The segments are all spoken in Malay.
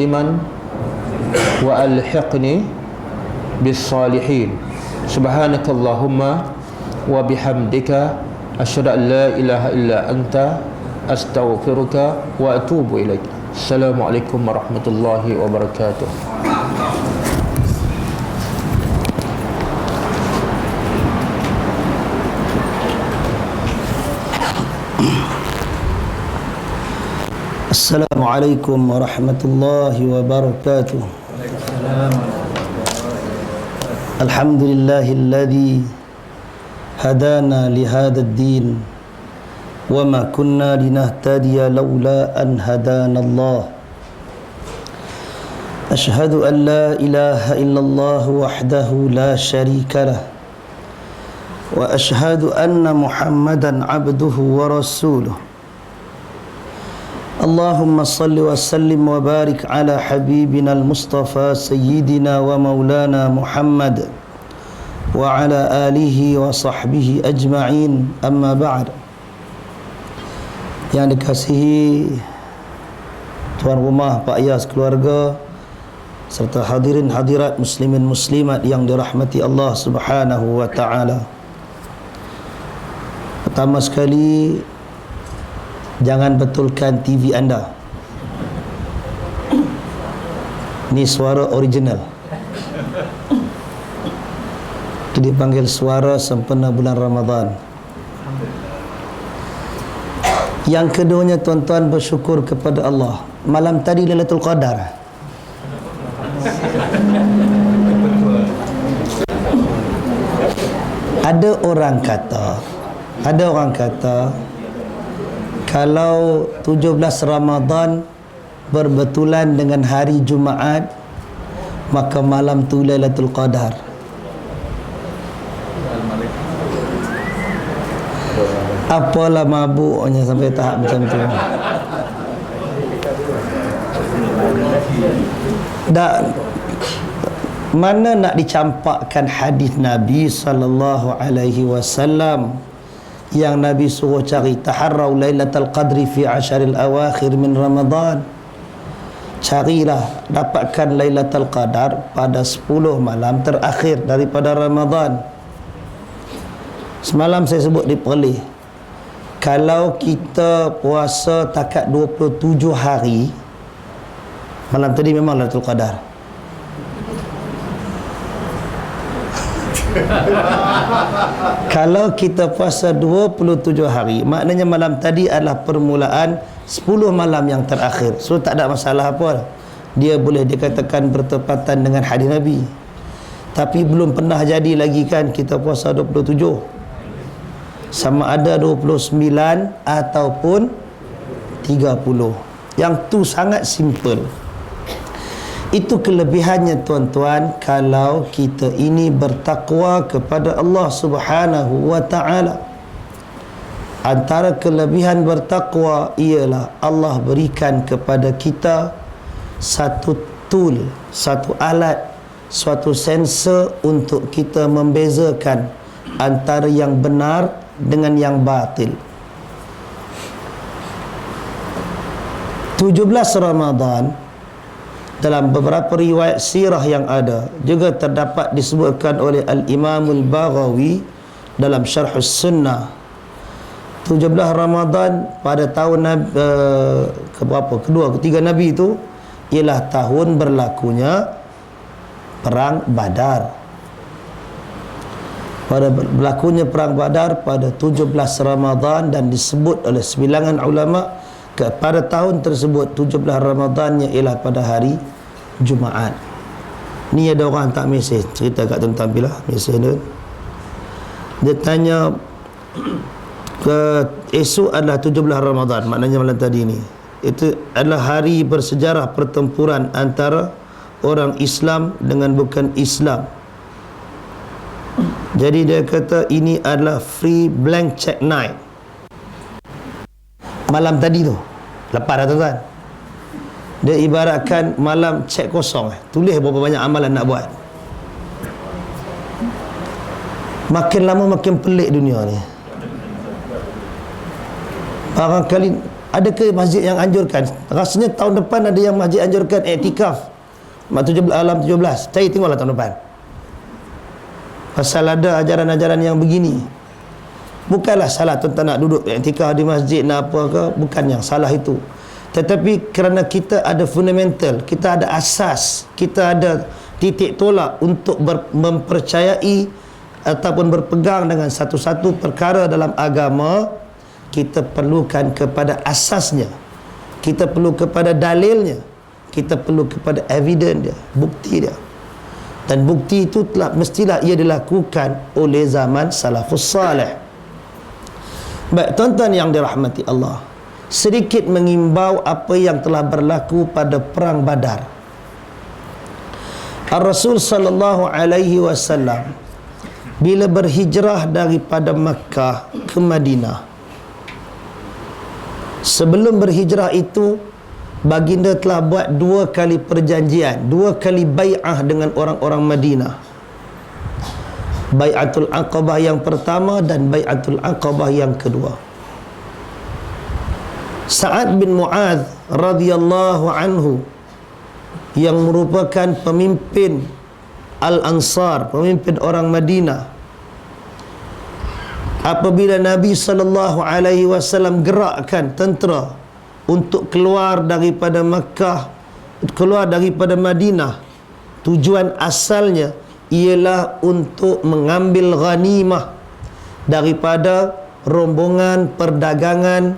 musliman wa alhiqni bis salihin. Subhanakallahumma wa bihamdika asyhadu an la ilaha illa anta astaghfiruka wa atubu ilaik. Assalamualaikum warahmatullahi wabarakatuh. Assalamualaikum warahmatullahi wabarakatuh. Alhamdulillahilladzi hadana lihada ad-din wa ma kunna linahtadiya laula an hadana Allah. Ashhadu an la ilaha illallah wahdahu la sharika lah wa ashhadu anna Muhammadan abduhu wa rasuluh. Allahumma salli wa sallim wa barik ala habibina al-Mustafa sayyidina wa maulana Muhammad wa ala alihi wa sahbihi ajma'in, amma ba'd. Yang dikasihi tuan rumah, pak ayah sekeluarga, serta hadirin hadirat muslimin muslimat yang dirahmati Allah Subhanahu wa taala. Pertama sekali, jangan betulkan TV anda. Ini suara original. Itu dipanggil suara sempena bulan Ramadan. Yang keduanya, tuan-tuan, bersyukur kepada Allah. Malam tadi Lailatul Qadar. Ada orang kata kalau 17 Ramadan berbetulan dengan hari Jumaat, maka malam tu Lailatul Qadar. Apalah mabuknya sampai tahap macam tu. Dan mana nak dicampakkan hadis Nabi sallallahu alaihi wasallam yang Nabi suruh cari taharrau lailatul qadri fi asharil awakhir min Ramadan. Carilah, dapatkan Lailatul Qadar pada 10 malam terakhir daripada Ramadan. Semalam saya sebut di Perlis, kalau kita puasa takat 27 hari, malam tadi memang Lailatul Qadar. Kalau kita puasa 27 hari, maknanya malam tadi adalah permulaan 10 malam yang terakhir. So tak ada masalah apa. Dia boleh dikatakan bertepatan dengan hadis Nabi. Tapi belum pernah jadi lagi kan kita puasa 27. Sama ada 29 ataupun 30. Yang tu sangat simple. Itu kelebihannya, tuan-tuan, kalau kita ini bertakwa kepada Allah Subhanahu wa ta'ala. Antara kelebihan bertakwa ialah Allah berikan kepada kita satu tool, satu alat, suatu sensor untuk kita membezakan antara yang benar dengan yang batil. 17 Ramadan dalam beberapa riwayat sirah yang ada juga terdapat disebutkan oleh Al-Imam Al-Baghawi dalam Syarh Sunnah. 17 Ramadan pada tahun ketiga Nabi itu ialah tahun berlakunya Perang Badar. Pada berlakunya Perang Badar pada 17 Ramadan, dan disebut oleh sebilangan ulama pada tahun tersebut 17 Ramadannya ialah pada hari Jumaat. Ni ada orang tak mesej, cerita kat tuan Tampilah mesej dia. Dia tanya esok adalah 17 Ramadan, maknanya malam tadi ni itu adalah hari bersejarah pertempuran antara orang Islam dengan bukan Islam. Jadi dia kata ini adalah free blank check night. Malam tadi tu, lepas dah tuan-tuan, dia ibaratkan malam cek kosong. Tulis berapa banyak amalan nak buat. Makin lama makin pelik dunia ni. Barangkali Adakah masjid yang anjurkan? Rasanya tahun depan ada yang masjid anjurkan iktikaf alam 17. Saya tengoklah tahun depan. Pasal ada ajaran-ajaran yang begini. Bukanlah salah tuan-tuan nak duduk iktikaf di masjid nak apa ke, bukan yang salah itu. Tetapi kerana kita ada fundamental, kita ada asas, kita ada titik tolak untuk mempercayai ataupun berpegang dengan satu-satu perkara dalam agama, kita perlukan kepada asasnya, kita perlu kepada dalilnya, kita perlu kepada evidence dia, bukti dia. Dan bukti itu mestilah ia dilakukan oleh zaman salafus salih. Baik, tuan-tuan yang dirahmati Allah, sedikit mengimbau apa yang telah berlaku pada perang Badar. Ar-Rasul sallallahu alaihi wasallam bila berhijrah daripada Makkah ke Madinah, sebelum berhijrah itu, baginda telah buat 2 kali perjanjian, 2 kali bai'ah dengan orang-orang Madinah. Bai'atul Aqabah yang pertama dan Bai'atul Aqabah yang kedua. Sa'ad bin Mu'adz radhiyallahu anhu yang merupakan pemimpin Al-Ansar, pemimpin orang Madinah, apabila Nabi SAW gerakkan tentera untuk keluar daripada Makkah, keluar daripada Madinah, tujuan asalnya ialah untuk mengambil ghanimah daripada rombongan perdagangan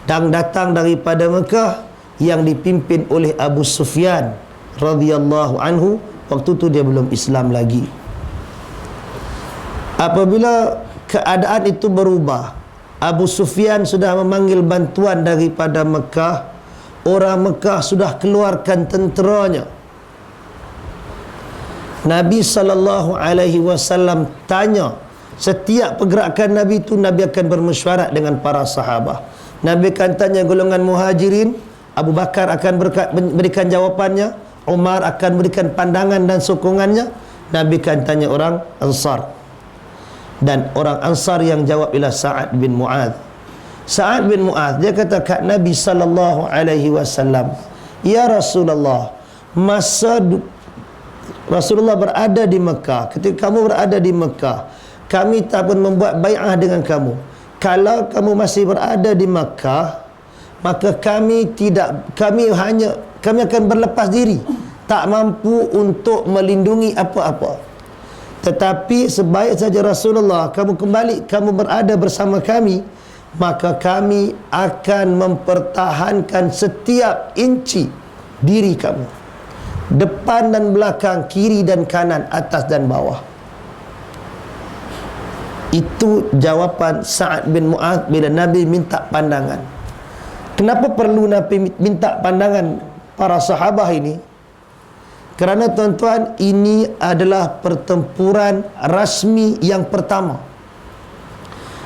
yang datang daripada Makkah yang dipimpin oleh Abu Sufyan radhiyallahu anhu. Waktu tu dia belum Islam lagi. Apabila keadaan itu berubah, Abu Sufyan sudah memanggil bantuan daripada Mekah, orang Mekah sudah keluarkan tenteranya. Nabi SAW tanya, setiap pergerakan Nabi itu Nabi akan bermesyuarat dengan para sahabat. Nabi akan tanya golongan muhajirin, Abu Bakar akan berikan jawapannya, Umar akan berikan pandangan dan sokongannya, Nabi akan tanya orang Ansar. Dan orang Ansar yang jawab ialah Sa'ad bin Mu'adz. Sa'ad bin Mu'adz dia kata kat Nabi SAW, ya Rasulullah, masa Rasulullah berada di Mekah, ketika kamu berada di Mekah, kami tak pun membuat bai'ah dengan kamu. Kalau kamu masih berada di Mekah, maka kami akan berlepas diri, tak mampu untuk melindungi apa-apa. Tetapi sebaik saja Rasulullah kamu kembali, kamu berada bersama kami, maka kami akan mempertahankan setiap inci diri kamu, depan dan belakang, kiri dan kanan, atas dan bawah. Itu jawapan Sa'ad bin Mu'adz bila Nabi minta pandangan. Kenapa perlu Nabi minta pandangan para sahabat ini? Kerana tuan-tuan, ini adalah pertempuran rasmi yang pertama.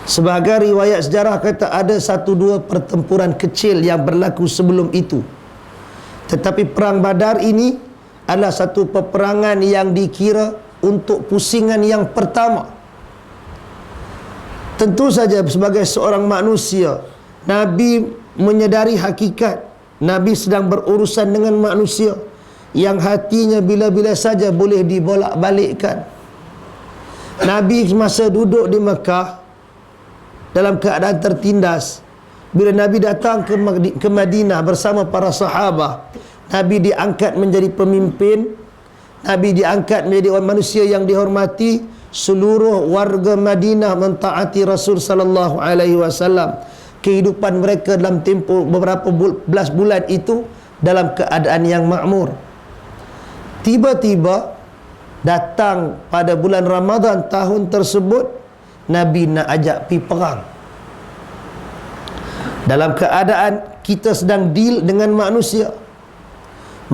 Sebagai riwayat sejarah kata ada 1-2 pertempuran kecil yang berlaku sebelum itu. Tetapi perang Badar ini adalah satu peperangan yang dikira untuk pusingan yang pertama. Tentu saja sebagai seorang manusia, Nabi menyedari hakikat Nabi sedang berurusan dengan manusia yang hatinya bila-bila saja boleh dibolak-balikkan. Nabi masa duduk di Mekah dalam keadaan tertindas, bila Nabi datang ke Madinah bersama para sahabat, Nabi diangkat menjadi pemimpin, Nabi diangkat menjadi orang manusia yang dihormati. Seluruh warga Madinah mentaati Rasul sallallahu alaihi wasallam. Kehidupan mereka dalam tempoh beberapa belas bulan itu dalam keadaan yang makmur. Tiba-tiba datang pada bulan Ramadan tahun tersebut, Nabi nak ajak pergi perang. Dalam keadaan kita sedang deal dengan manusia,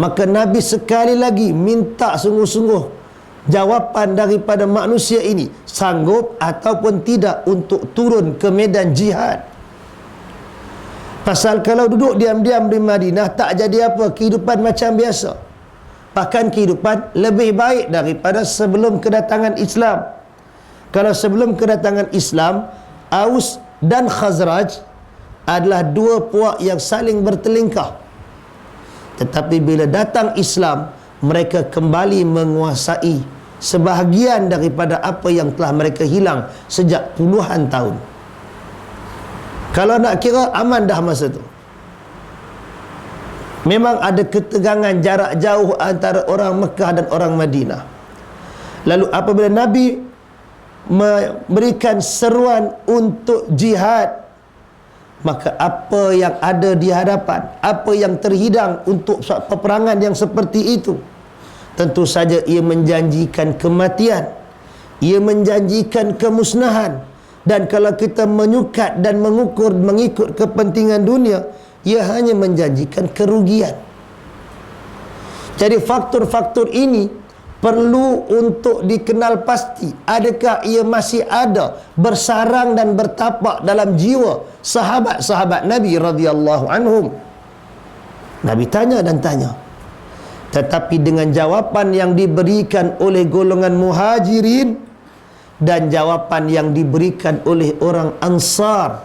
maka Nabi sekali lagi minta sungguh-sungguh jawapan daripada manusia ini, sanggup ataupun tidak untuk turun ke medan jihad. Pasal kalau duduk diam-diam di Madinah tak jadi apa, kehidupan macam biasa, bahkan kehidupan lebih baik daripada sebelum kedatangan Islam. Kalau sebelum kedatangan Islam, Aus dan Khazraj adalah dua puak yang saling bertelingkah. Tetapi bila datang Islam, mereka kembali menguasai sebahagian daripada apa yang telah mereka hilang sejak puluhan tahun. Kalau nak kira, aman dah masa tu. Memang ada ketegangan jarak jauh antara orang Mekah dan orang Madinah. Lalu apabila Nabi memberikan seruan untuk jihad, maka apa yang ada di hadapan, apa yang terhidang untuk peperangan yang seperti itu, tentu saja ia menjanjikan kematian, ia menjanjikan kemusnahan. Dan kalau kita menyukat dan mengukur mengikut kepentingan dunia, ia hanya menjanjikan kerugian. Jadi faktor-faktor ini perlu untuk dikenal pasti. Adakah ia masih ada bersarang dan bertapak dalam jiwa sahabat-sahabat Nabi radhiyallahu anhum? Nabi tanya dan tanya. Tetapi dengan jawapan yang diberikan oleh golongan Muhajirin dan jawapan yang diberikan oleh orang Ansar,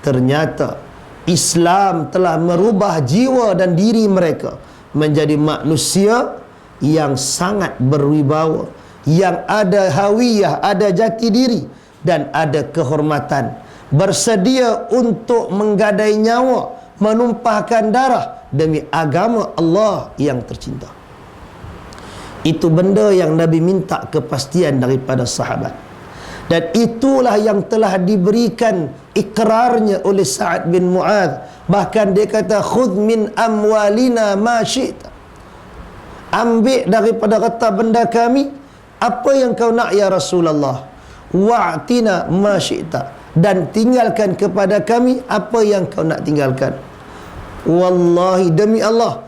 ternyata Islam telah merubah jiwa dan diri mereka menjadi manusia yang sangat berwibawa, yang ada hawiyah, ada jati diri dan ada kehormatan, bersedia untuk menggadai nyawa, menumpahkan darah demi agama Allah yang tercinta. Itu benda yang Nabi minta kepastian daripada sahabat. Dan itulah yang telah diberikan ikrarnya oleh Sa'ad bin Mu'adh. Bahkan dia kata, khudh min amwalina ma syi'ta. Ambil daripada harta benda kami apa yang kau nak ya Rasulullah. Wa'tina ma syi'ta. Dan tinggalkan kepada kami apa yang kau nak tinggalkan. Wallahi, demi Allah,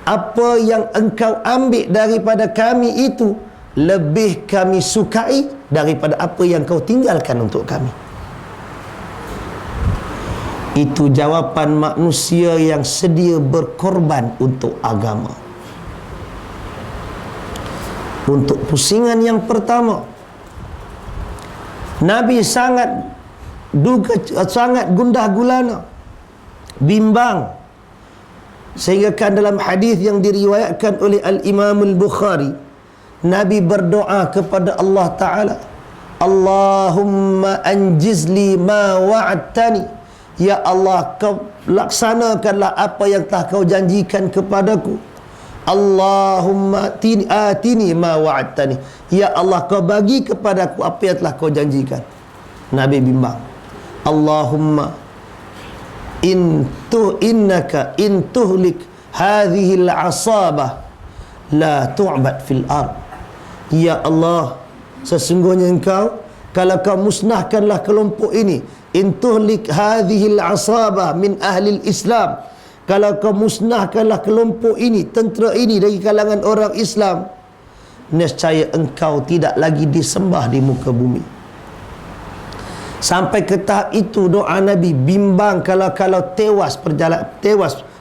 apa yang engkau ambil daripada kami itu lebih kami sukai daripada apa yang kau tinggalkan untuk kami. Itu jawapan manusia yang sedia berkorban untuk agama. Untuk pusingan yang pertama, Nabi sangat gundah gulana, bimbang, sehingga kan dalam hadis yang diriwayatkan oleh Al-Imam Al-Bukhari, Nabi berdoa kepada Allah Ta'ala, Allahumma anjizli ma wa'adtani. Ya Allah, kau laksanakanlah apa yang telah kau janjikan kepadaku. Allahumma atini ma wa'adtani. Ya Allah, kau bagi kepadaku apa yang telah kau janjikan. Nabi bimbang. Allahumma innaka in tuhlik hadhihi al-asabah la tu'bad fil ard. Ya Allah, sesungguhnya engkau, kalau kau musnahkanlah kelompok ini, in tuhlik hadhihi al-asabah min ahli al-Islam, kalau kau musnahkanlah kelompok ini, tentera ini dari kalangan orang Islam, nescaya engkau tidak lagi disembah di muka bumi. Sampai ke tahap itu doa Nabi bimbang kalau tewas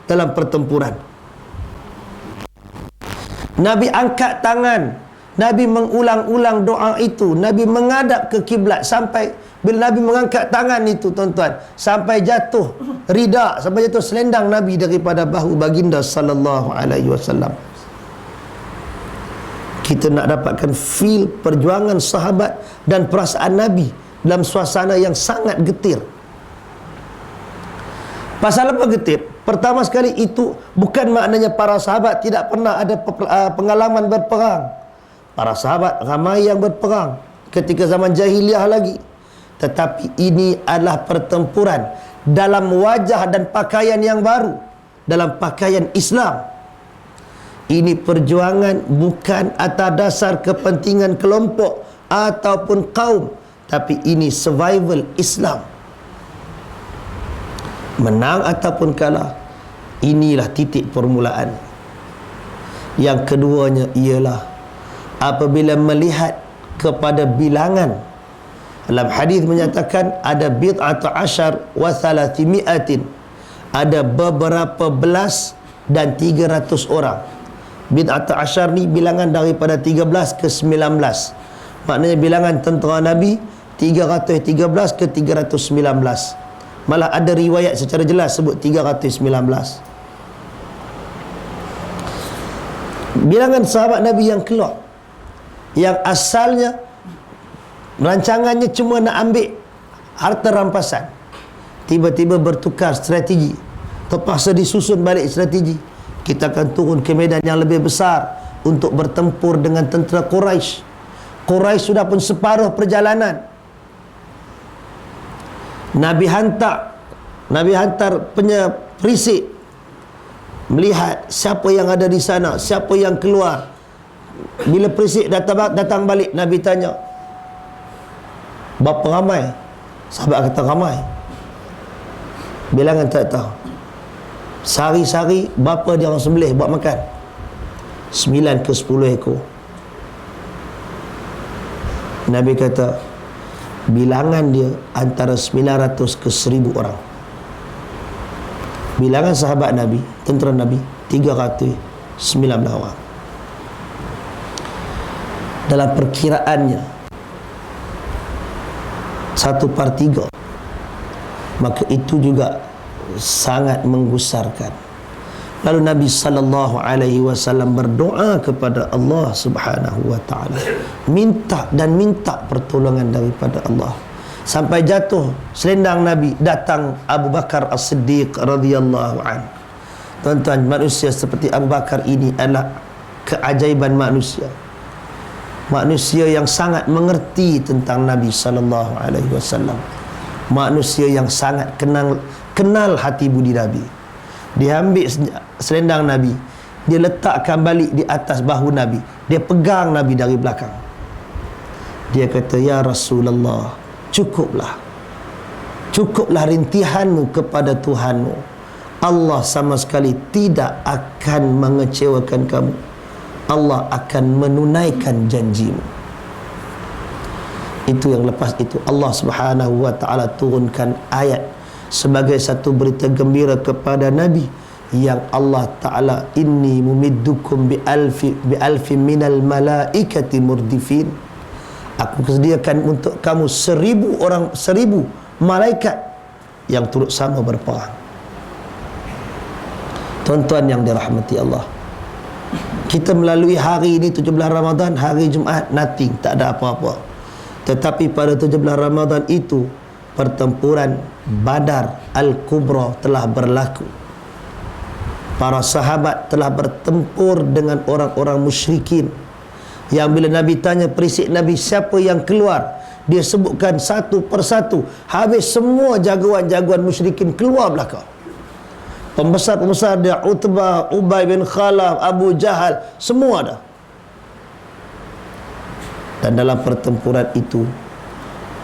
dalam pertempuran. Nabi angkat tangan, Nabi mengulang-ulang doa itu, Nabi menghadap ke kiblat. Sampai bila Nabi mengangkat tangan itu, tuan-tuan, sampai jatuh rida, sampai jatuh selendang Nabi daripada bahu baginda sallallahu alaihi wasallam. Kita nak dapatkan feel perjuangan sahabat dan perasaan Nabi dalam suasana yang sangat getir. Pasal apa getir? Pertama sekali, itu bukan maknanya para sahabat tidak pernah ada pengalaman berperang. Para sahabat ramai yang berperang ketika zaman jahiliah lagi. Tetapi ini adalah pertempuran dalam wajah dan pakaian yang baru, dalam pakaian Islam. Ini perjuangan bukan atas dasar kepentingan kelompok ataupun kaum, tapi ini survival Islam. Menang ataupun kalah, inilah titik permulaan. Yang keduanya ialah apabila melihat kepada bilangan. Dalam hadis menyatakan ada bid'atu asyar wa thalathimi'atin, ada beberapa belas dan 300 orang. Bid'atu asyar ni bilangan daripada 13 ke 19. Maknanya bilangan tentera Nabi 313 ke 319. Malah ada riwayat secara jelas sebut 319. Bilangan sahabat Nabi yang keluar, yang asalnya rancangannya cuma nak ambil harta rampasan, tiba-tiba bertukar strategi, terpaksa disusun balik strategi. Kita akan turun ke medan yang lebih besar untuk bertempur dengan tentera Quraisy. Quraisy sudah pun separuh perjalanan. Nabi hantar perisik melihat siapa yang ada di sana, siapa yang keluar. Bila perisik datang balik, Nabi tanya, berapa ramai? Sahabat kata ramai. Bilangan tak tahu. Sehari-sehari berapa dia orang sembelih buat makan? 9 ke 10 ekor. Nabi kata bilangan dia antara 900 ke 1000 orang. Bilangan sahabat Nabi, tentera Nabi, 319 orang. Dalam perkiraannya 1/3, maka itu juga sangat menggusarkan. Lalu Nabi SAW berdoa kepada Allah Subhanahu wa ta'ala, minta pertolongan daripada Allah. Sampai jatuh selendang Nabi, datang Abu Bakar As-Siddiq radhiyallahu an. Tuan-tuan, manusia seperti Abu Bakar ini adalah keajaiban manusia. Manusia yang sangat mengerti tentang Nabi SAW. Manusia yang sangat kenal hati budi Nabi. Dia ambil selendang Nabi, dia letakkan balik di atas bahu Nabi, dia pegang Nabi dari belakang. Dia kata, ya Rasulullah, cukuplah rintihanmu kepada Tuhanmu. Allah sama sekali tidak akan mengecewakan kamu. Allah akan menunaikan janjimu. Itu yang lepas itu Allah Subhanahu wa ta'ala turunkan ayat sebagai satu berita gembira kepada Nabi, yang Allah Ta'ala, inni mumiddukum bi alfi minal malaikati murdifin, aku sediakan untuk kamu 1000 malaikat yang turut sama berperang. Tuan-tuan yang dirahmati Allah, kita melalui hari ini 17 Ramadan, hari Jumaat, nothing, tak ada apa-apa. Tetapi pada 17 Ramadan itu pertempuran Badar Al-Kubra telah berlaku. Para sahabat telah bertempur dengan orang-orang musyrikin, yang bila Nabi tanya perisik Nabi siapa yang keluar, dia sebutkan satu persatu. Habis semua jagoan-jagoan musyrikin keluar belakang. Pembesar-pembesar dia, Utbah, Ubay bin Khalaf, Abu Jahal, semua dah. Dan dalam pertempuran itu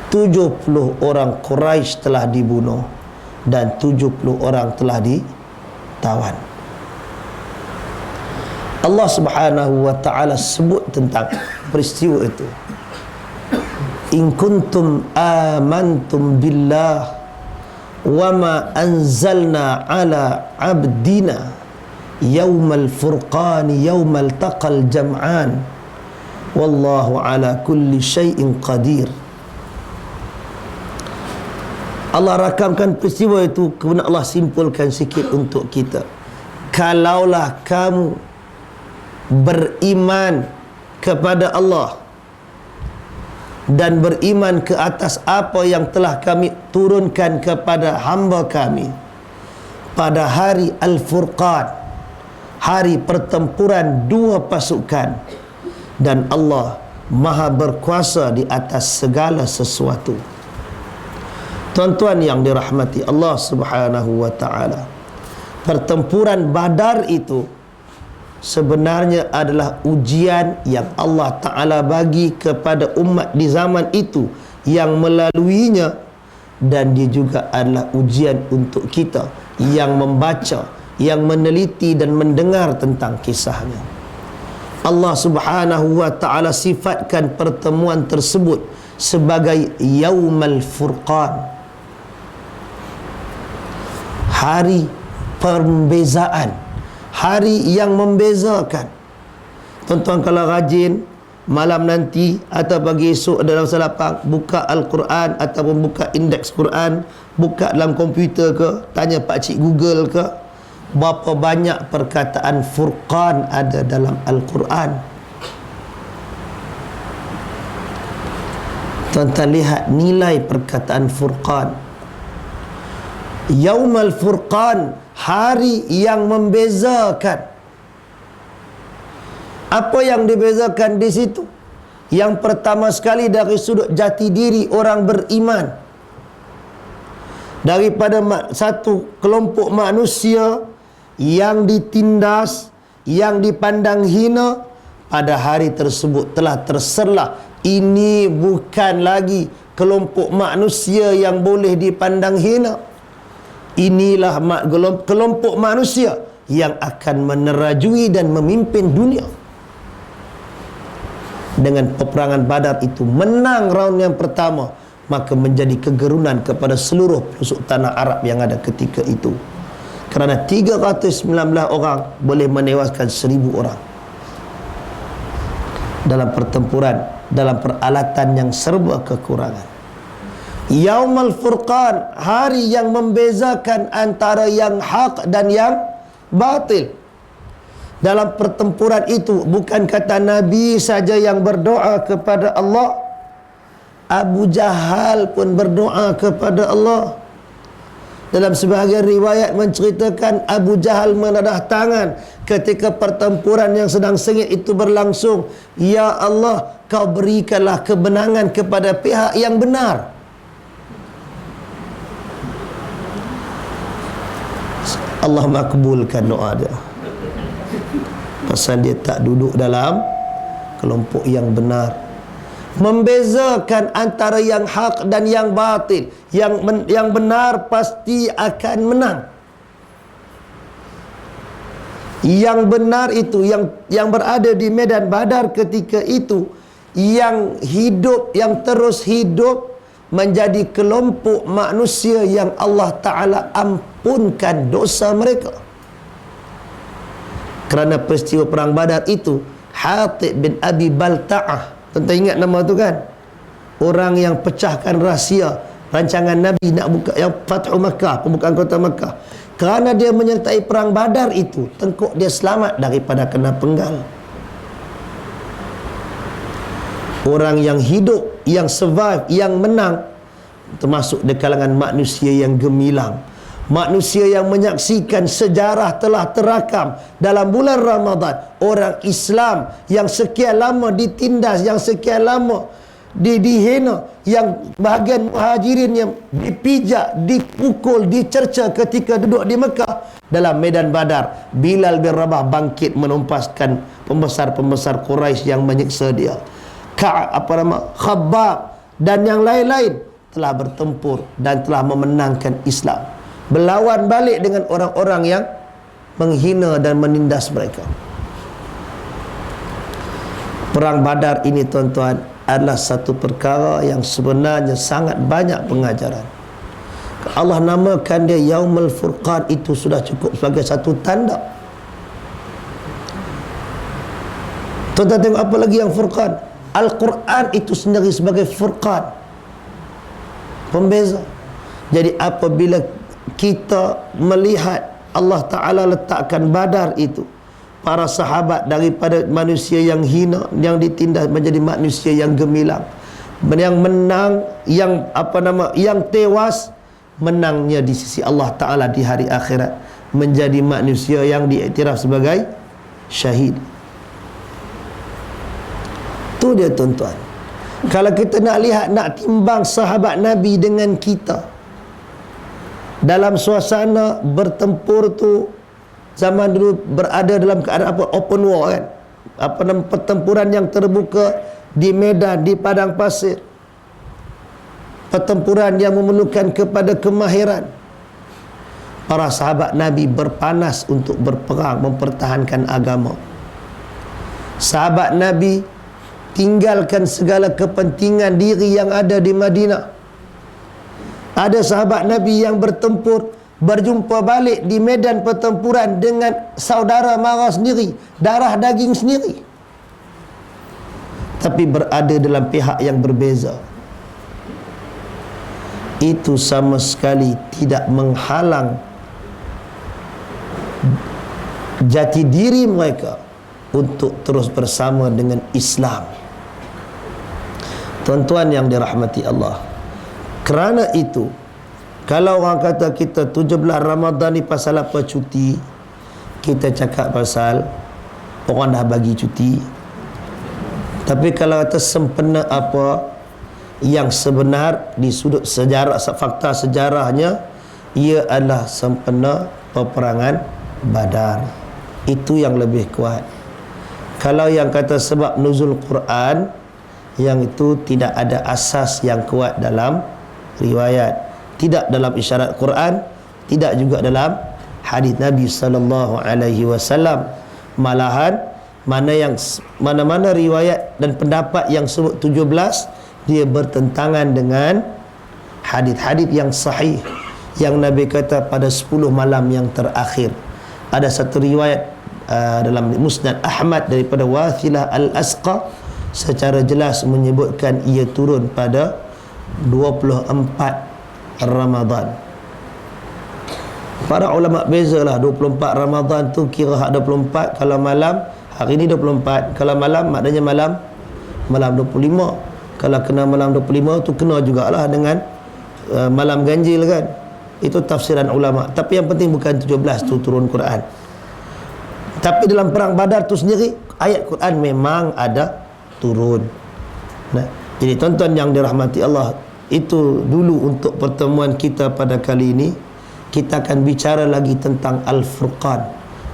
70 orang Quraisy telah dibunuh dan 70 orang telah ditawan. Allah Subhanahu wa ta'ala sebut tentang peristiwa itu. In kuntum amantum billah wa ma anzalna ala abdina yawmal furqani yawmal taqal jam'an wallahu ala kulli syai'in qadir. Allah rakamkan peristiwa itu, kemudian Allah simpulkan sikit untuk kita. Kalaulah kamu beriman kepada Allah dan beriman ke atas apa yang telah kami turunkan kepada hamba kami pada hari Al-Furqan, hari pertempuran dua pasukan, dan Allah Maha berkuasa di atas segala sesuatu. Tuan-tuan yang dirahmati Allah Subhanahu wa ta'ala, pertempuran Badar itu sebenarnya adalah ujian yang Allah Ta'ala bagi kepada umat di zaman itu yang melaluinya, dan dia juga adalah ujian untuk kita yang membaca, yang meneliti dan mendengar tentang kisahnya. Allah Subhanahu wa ta'ala sifatkan pertemuan tersebut sebagai Yaumal Furqan, hari pembezaan, hari yang membezakan. Tuan-tuan kalau rajin malam nanti atau pagi esok dalam masa lapang, buka Al-Quran ataupun buka indeks Quran, buka dalam komputer ke, tanya pakcik Google ke, berapa banyak perkataan Furqan ada dalam Al-Quran. Tuan-tuan lihat nilai perkataan Furqan. Yaumal Furqan, hari yang membezakan. Apa yang dibezakan di situ? Yang pertama sekali dari sudut jati diri orang beriman. Daripada satu kelompok manusia yang ditindas, yang dipandang hina, pada hari tersebut telah terserlah. Ini bukan lagi kelompok manusia yang boleh dipandang hina. Inilah kelompok manusia yang akan menerajui dan memimpin dunia. Dengan peperangan Badar itu menang round yang pertama, maka menjadi kegerunan kepada seluruh pelosok tanah Arab yang ada ketika itu. Kerana 319 orang boleh menewaskan 1000 orang dalam pertempuran, dalam peralatan yang serba kekurangan. Yaumul Furqan, hari yang membezakan antara yang hak dan yang batil. Dalam pertempuran itu bukan kata Nabi saja yang berdoa kepada Allah, Abu Jahal pun berdoa kepada Allah. Dalam sebahagian riwayat menceritakan Abu Jahal menadah tangan ketika pertempuran yang sedang sengit itu berlangsung. Ya Allah, kau berikanlah kebenangan kepada pihak yang benar. Allah makbulkan doa dia, pasal dia tak duduk dalam kelompok yang benar. Membezakan antara yang hak dan yang batil. Yang benar pasti akan menang. Yang benar itu, yang berada di medan Badar ketika itu, yang hidup, yang terus hidup, menjadi kelompok manusia yang Allah Ta'ala ampunkan dosa mereka. Kerana peristiwa perang Badar itu, Hatib bin Abi Balta'ah, tuan-tuan ingat nama tu kan? Orang yang pecahkan rahsia rancangan Nabi nak buka yang Fathu Makkah, pembukaan kota Makkah. Kerana dia menyertai perang Badar itu, tengkuk dia selamat daripada kena penggal. Orang yang hidup, yang survive, yang menang, termasuk di kalangan manusia yang gemilang, manusia yang menyaksikan sejarah telah terakam dalam bulan Ramadan. Orang Islam yang sekian lama ditindas, yang sekian lama dihina, yang bahagian muhajirin yang dipijak, dipukul, dicerca ketika duduk di Mekah. Dalam medan Badar, Bilal bin Rabah bangkit menumpaskan pembesar-pembesar Quraisy yang menyiksa dia. Khabbab dan yang lain-lain telah bertempur dan telah memenangkan Islam, berlawan balik dengan orang-orang yang menghina dan menindas mereka. Perang Badar ini, tuan-tuan, adalah satu perkara yang sebenarnya sangat banyak pengajaran. Allah namakan dia Yaumul Furqan, itu sudah cukup sebagai satu tanda. Tuan-tuan tengok apa lagi yang Furqan. Al-Quran itu sendiri sebagai Furqan, pembeza. Jadi apabila kita melihat Allah Ta'ala letakkan Badar itu, para sahabat daripada manusia yang hina, yang ditindas menjadi manusia yang gemilang, yang menang, yang tewas, menangnya di sisi Allah Ta'ala di hari akhirat, menjadi manusia yang diiktiraf sebagai syahid. Itu dia, tuan-tuan. Kalau kita nak lihat, nak timbang sahabat Nabi dengan kita dalam suasana bertempur tu, zaman dulu berada dalam keadaan apa, open war kan, pertempuran yang terbuka di medan, di padang pasir, pertempuran yang memerlukan kepada kemahiran. Para sahabat Nabi berpanas untuk berperang, mempertahankan agama. Sahabat Nabi tinggalkan segala kepentingan diri yang ada di Madinah. Ada sahabat Nabi yang bertempur, berjumpa balik di medan pertempuran dengan saudara mara sendiri, darah daging sendiri. tapi berada dalam pihak yang berbeza, itu sama sekali tidak menghalang jati diri mereka untuk terus bersama dengan Islam. Tuan-tuan yang dirahmati Allah, kerana itu kalau orang kata kita 17 Ramadan ni pasal apa cuti, kita cakap pasal orang dah bagi cuti. Tapi kalau kata sempena apa, yang sebenar di sudut sejarah, fakta sejarahnya, ia adalah sempena peperangan Badar. Itu yang lebih kuat. Kalau yang kata sebab nuzul Quran, yang itu tidak ada asas yang kuat dalam riwayat, tidak dalam isyarat Quran, tidak juga dalam hadis Nabi sallallahu alaihi wasallam. Malahan mana-mana riwayat dan pendapat yang sebut 17, dia bertentangan dengan hadis-hadis yang sahih yang Nabi kata pada 10 malam yang terakhir. Ada satu riwayat dalam Musnad Ahmad daripada Wathilah Al-Asqa secara jelas menyebutkan ia turun pada 24 Ramadan. Para ulama bezalah 24 Ramadan tu kira hak 24, kalau malam hari ni 24, kalau malam maknanya malam 25. Kalau kena malam 25 tu kena jugalah dengan malam ganjil kan. Itu tafsiran ulama. Tapi yang penting bukan 17 tu turun Quran. Tapi dalam perang Badar tu sendiri ayat Quran memang ada turun. Nah, jadi tuan-tuan yang dirahmati Allah, itu dulu untuk pertemuan kita pada kali ini. Kita akan bicara lagi tentang Al-Furqan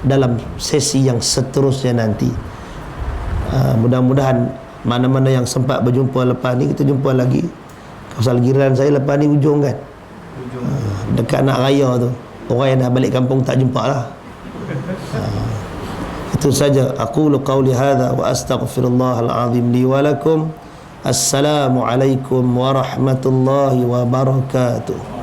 dalam sesi yang seterusnya nanti. Mudah-mudahan mana-mana yang sempat berjumpa lepas ni, kita jumpa lagi. Pasal giliran saya lepas ni ujung kan, dekat nak raya tu, orang yang dah balik kampung tak jumpa lah. Itu saja. Aqulu qawli hadha wa astaghfirullahal azim li wa lakum. Assalamualaikum warahmatullahi wabarakatuh.